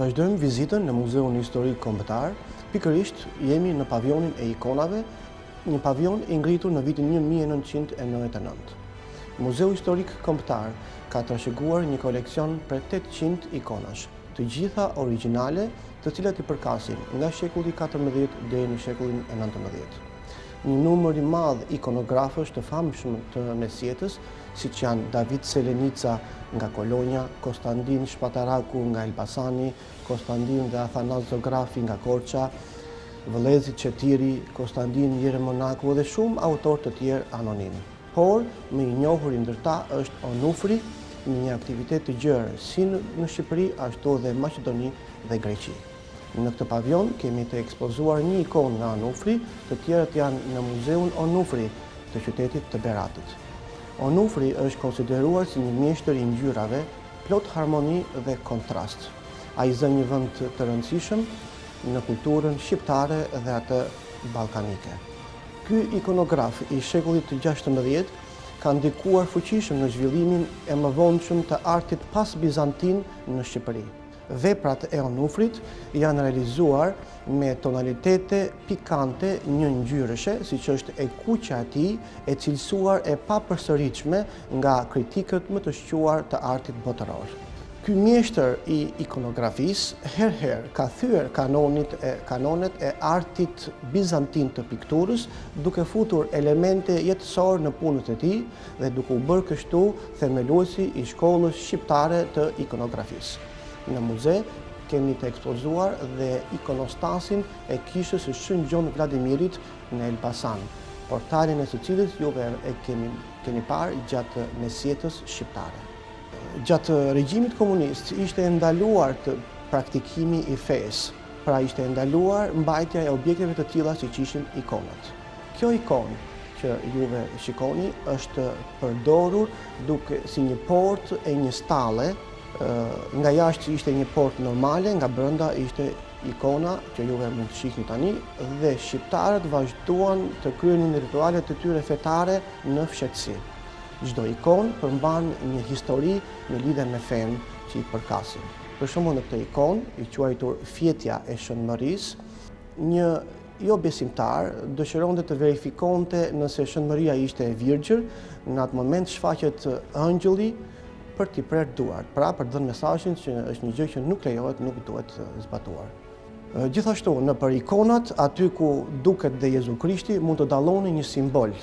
Vazhdojmë vizitën në Muzeun Historik Kombëtar. Pikërisht jemi në pavionin e ikonave, një pavion i ngritur në vitin 1999. Muzeu Historik Kombëtar ka trashëguar një koleksion për 800 ikonash, të gjitha origjinale, të cilat i përkasin nga shekulli 14 deri në shekullin e 19. Një numër i madh ikonografësh të famshëm të mesjetës, siç janë David Selenica nga Kolonja, Konstantin Shpataraku nga Elbasani, Konstantin dhe Athanas Zografi nga Korça, Vëllezi Çetiri, Konstantin Jeremonaku dhe shumë autorë të tjerë anonim. Por, më i njohur i ndër ta është Onufri, një aktivitet të gjerë si në Shqipëri, ashtu dhe Maqedoni dhe Greqi. Në këtë pavion kemi të ekspozuar një ikonë nga Onufri, të tjerët janë në Muzeun Onufri të qytetit të Beratit. Onufri është konsideruar si një mjeshtër i ngjyrave, plot harmoni dhe kontrast. Ai zën një vend të rëndësishëm në kulturën shqiptare dhe atë ballkanike. Ky ikonograf i shekullit të 16 ka ndikuar fuqishëm në zhvillimin e mëvonshëm të artit pas bizantin në Shqipëri. Veprat e Onufrit janë realizuar me tonalitete pikante një ngjyrëshe, siç është e kuqja e tij, e cilësuar e papërsëritshme nga kritikët më të shquar të artit botëror. Ky mjeshtër i ikonografisë herëherë ka thyer kanonet e artit bizantin të pikturës, duke futur elemente jetësore në punët e tij dhe duke u bërë kështu themeluesi i shkollës shqiptare të ikonografisë. Në muze kemi të ekspozuar dhe ikonostasin e kishës së Shën Gjon Vladimirit në Elbasan, portalin e së cilit juve e keni parë gjatë mesjetës shqiptare. Gjatë regjimit komunist ishte ndaluar të praktikimi i fesë, pra ishte ndaluar mbajtja e objekteve të tilla siç ishin ikonat. Kjo ikonë që juve shikoni është përdorur duke si një portë e një stalle. Nga jashtë ishte një portë normale, nga brenda ishte ikona që juve mund të shihni tani, dhe shqiptarët vazhduan të kryenin ritualet e tyre fetare në fshehtësi. Çdo ikonë përmban një histori në lidhje me fenë që i përkasin. Për shembull, në këtë ikonë, i quajtur Fjetja e Shënmërisë, një jo besimtar dëshironte të verifikonte nëse Shënmëria ishte e virgjër. Në atë moment shfaqet ëngjëlli për t'i prerë duart, pra për të dhënë mesazhin që është një gjë që nuk lejohet, nuk duhet zbatuar. Gjithashtu, nëpër ikonat, aty ku duket dhe Jezu Krishti, mund të dalloni një simbol.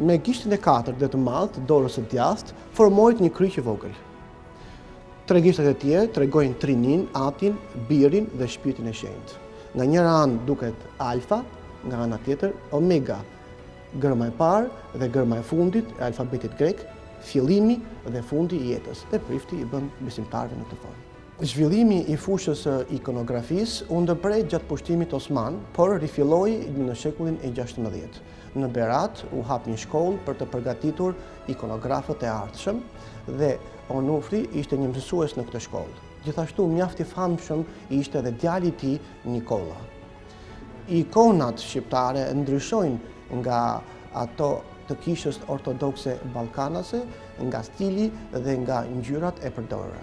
Me gishtin e 4 dhe të madh, dorës së djathtë, formohet një kryq i vogël. Tre gishtat e tjerë tregojnë Trinin, Atin, Birin dhe Shpirtin e Shenjtë. Nga njëra anë duket Alfa, nga ana tjetër Omega, gërma e parë dhe gërma e fundit e alfabetit grek, fillimi dhe fundi i jetës, dhe prifti i bën besimtarëve në këtë formë. Zhvillimi i fushës së ikonografisë u ndërprej gjatë pushtimit osman, por rifilloi në shekullin e 16. Në Berat u hap një shkollë për të përgatitur ikonografët e ardhshëm dhe Onufri ishte një mësues në këtë shkollë. Gjithashtu mjaft i famshëm ishte edhe djali i tij, Nikolla. Ikonat shqiptare ndryshojnë nga ato të kishës ortodokse ballkanase, nga stili dhe nga ngjyrat e përdorura.